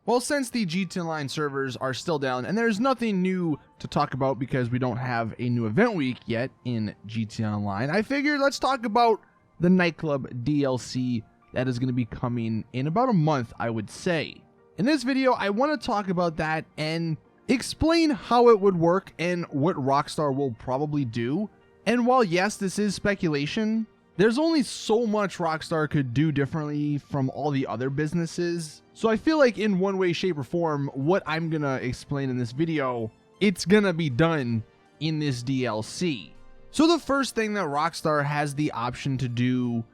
Well, since the GT Online servers are still down and there's nothing new to talk about because we don't have a new event week yet in GT Online, I figured let's talk about the Nightclub DLC that is going to be coming in about a month, I would say. In this video, I want to talk about that and explain how it would work and what Rockstar will probably do. And while yes, this is speculation, there's only so much Rockstar could do differently from all the other businesses. So I feel like in one way, shape, or form, what I'm gonna explain in this video, it's gonna be done in this DLC. So the first thing that Rockstar has the option to do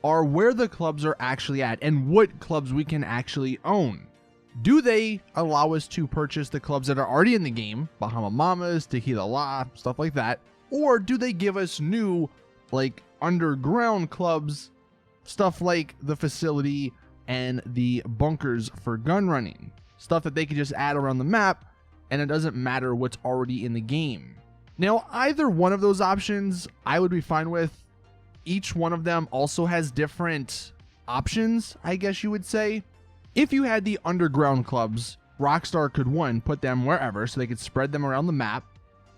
are where the clubs are actually at and what clubs we can actually own. Do they allow us to purchase the clubs that are already in the game, Bahama Mamas, Tequila La, stuff like that? Or do they give us new, like, underground clubs, stuff like the facility and the bunkers for gun running, stuff that they can just add around the map and it doesn't matter what's already in the game? Now, either one of those options I would be fine with. Each one of them also has different options, I guess you would say. If you had the underground clubs, Rockstar could, one, put them wherever so they could spread them around the map.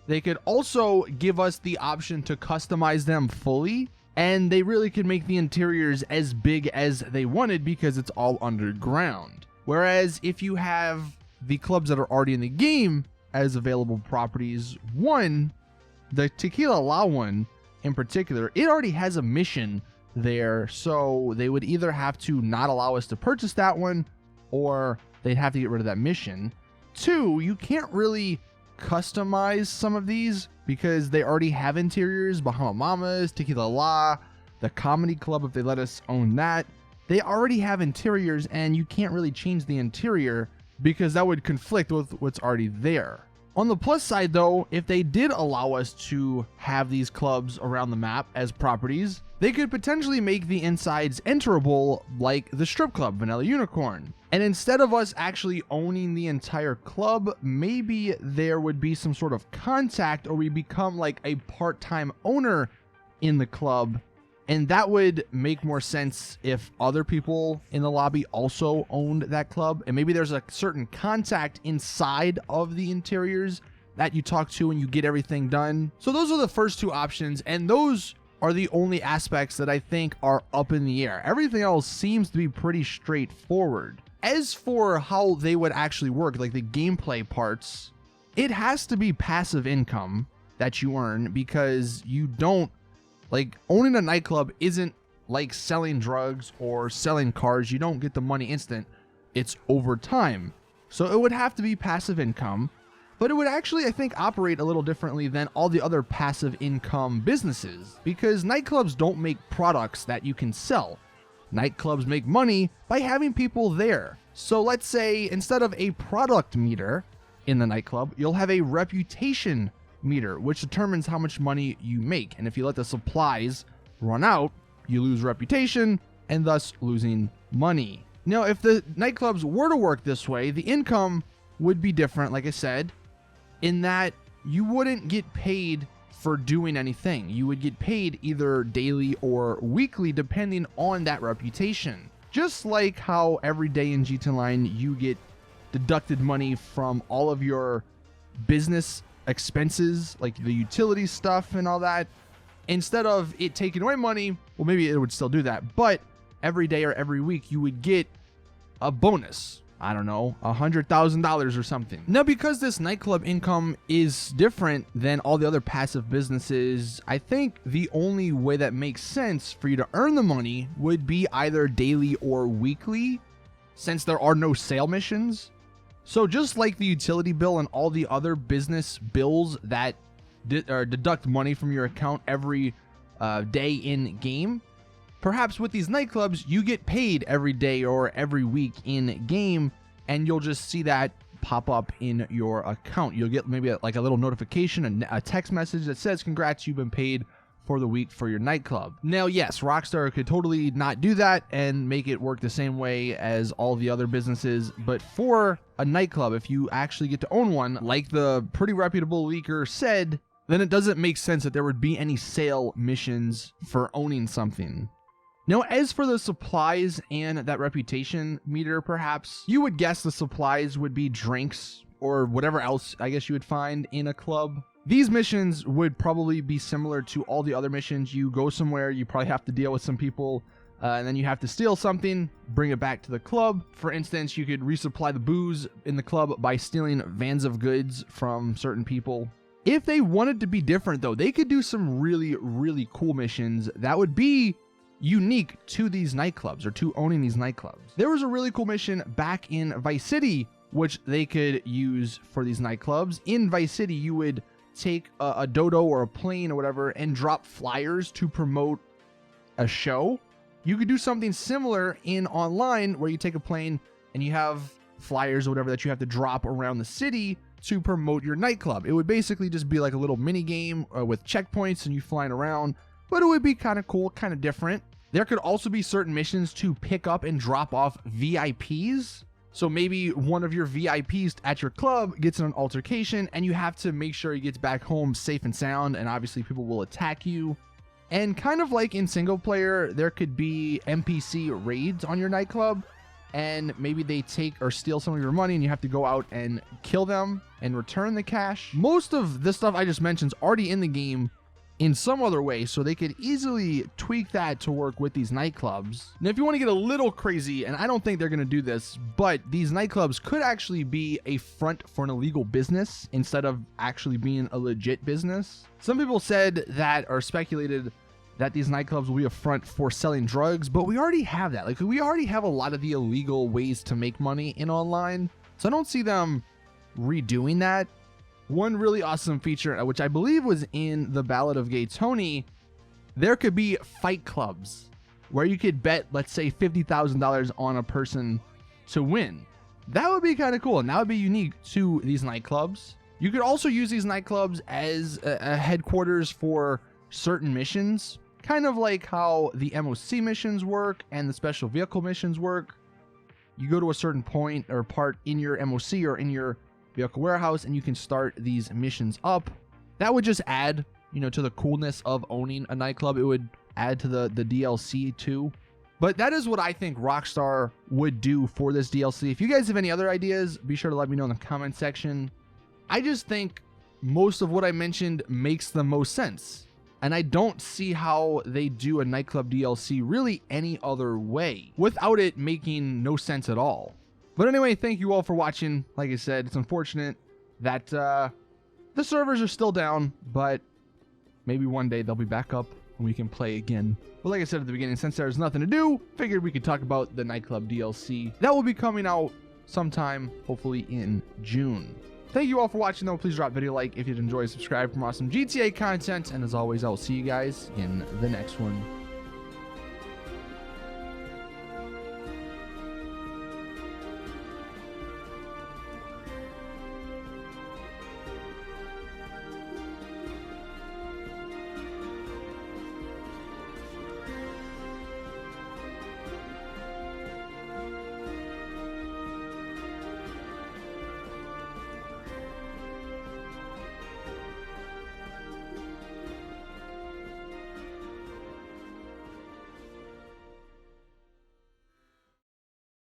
They could also give us the option to customize them fully, and they really could make the interiors as big as they wanted because it's all underground. Whereas if you have the clubs that are already in the game as available properties, one, the Tequila La one in particular, it already has a mission there, so they would either have to not allow us to purchase that one or they'd have to get rid of that mission. Two, you can't really customize some of these because they already have interiors. Bahama Mamas, Tequila La, the comedy club, if they let us own that, they already have interiors and you can't really change the interior because that would conflict with what's already there. On the plus side though, if they did allow us to have these clubs around the map as properties, they could potentially make the insides enterable like the strip club Vanilla Unicorn. And instead of us actually owning the entire club, maybe there would be some sort of contact or we become like a part-time owner in the club. And that would make more sense if other people in the lobby also owned that club. And maybe there's a certain contact inside of the interiors that you talk to and you get everything done. So those are the first two options. And those are the only aspects that I think are up in the air. Everything else seems to be pretty straightforward. As for how they would actually work, like the gameplay parts, it has to be passive income that you earn because you don't, like, owning a nightclub isn't like selling drugs or selling cars. You don't get the money instant. It's over time. So it would have to be passive income, but it would actually, I think, operate a little differently than all the other passive income businesses because nightclubs don't make products that you can sell. Nightclubs make money by having people there. So let's say instead of a product meter in the nightclub, you'll have a reputation meter, which determines how much money you make. And if you let the supplies run out, you lose reputation and thus losing money. Now, if the nightclubs were to work this way, the income would be different, like I said, in that you wouldn't get paid for doing anything. You would get paid either daily or weekly depending on that reputation. Just like how every day in GT Online you get deducted money from all of your business expenses, like the utility stuff and all that. Instead of it taking away money, well, maybe it would still do that, but every day or every week you would get a bonus. I don't know, $100,000 or something. Now, because this nightclub income is different than all the other passive businesses, I think the only way that makes sense for you to earn the money would be either daily or weekly, since there are no sale missions. So just like the utility bill and all the other business bills that deduct money from your account every day in game, perhaps with these nightclubs, you get paid every day or every week in game, and you'll just see that pop up in your account. You'll get maybe like a little notification, a text message that says, congrats, you've been paid for the week for your nightclub. Now, yes, Rockstar could totally not do that and make it work the same way as all the other businesses, but for a nightclub, if you actually get to own one, like the pretty reputable leaker said, then it doesn't make sense that there would be any sale missions for owning something. Now, as for the supplies and that reputation meter, perhaps, you would guess the supplies would be drinks or whatever else I guess you would find in a club. These missions would probably be similar to all the other missions. You go somewhere, you probably have to deal with some people, and then you have to steal something, bring it back to the club. For instance, you could resupply the booze in the club by stealing vans of goods from certain people. If they wanted to be different, though, they could do some really, really cool missions that would be unique to these nightclubs or to owning these nightclubs. There was a really cool mission back in Vice City which they could use for these nightclubs. In Vice City, you would take a dodo or a plane or whatever and drop flyers to promote a show. You could do something similar in online where you take a plane and you have flyers or whatever that you have to drop around the city to promote your nightclub. It would basically just be like a little mini game with checkpoints and you flying around, but it would be kind of cool, kind of different. There could also be certain missions to pick up and drop off VIPs. So maybe one of your VIPs at your club gets in an altercation and you have to make sure he gets back home safe and sound, and obviously people will attack you. And kind of like in single player, there could be NPC raids on your nightclub, and maybe they take or steal some of your money and you have to go out and kill them and return the cash. Most of this stuff I just mentioned is already in the game in some other way, so they could easily tweak that to work with these nightclubs. Now, if you want to get a little crazy, and I don't think they're going to do this, but these nightclubs could actually be a front for an illegal business instead of actually being a legit business. Some people said that, or speculated that these nightclubs will be a front for selling drugs, but we already have that. Like, we already have a lot of the illegal ways to make money in online, so I don't see them redoing that. One really awesome feature, which I believe was in the Ballad of Gay Tony, there could be fight clubs where you could bet, let's say, $50,000 on a person to win. That would be kind of cool, and that would be unique to these nightclubs. You could also use these nightclubs as a headquarters for certain missions, kind of like how the MOC missions work and the special vehicle missions work. You go to a certain point or part in your MOC or in your vehicle warehouse and you can start these missions up. That would just add, you know, to the coolness of owning a nightclub. It would add to the DLC too. But that is what I think Rockstar would do for this DLC. If you guys have any other ideas, be sure to let me know in the comment section. I just think most of what I mentioned makes the most sense, and I don't see how they do a nightclub DLC really any other way without it making no sense at all. But anyway, thank you all for watching. Like I said, it's unfortunate that the servers are still down, but maybe one day they'll be back up and we can play again. But like I said at the beginning, since there's nothing to do, figured we could talk about the nightclub DLC. That will be coming out sometime, hopefully in June. Thank you all for watching, though. Please drop a video like if you'd enjoy, subscribe for more awesome GTA content, and as always, I will see you guys in the next one.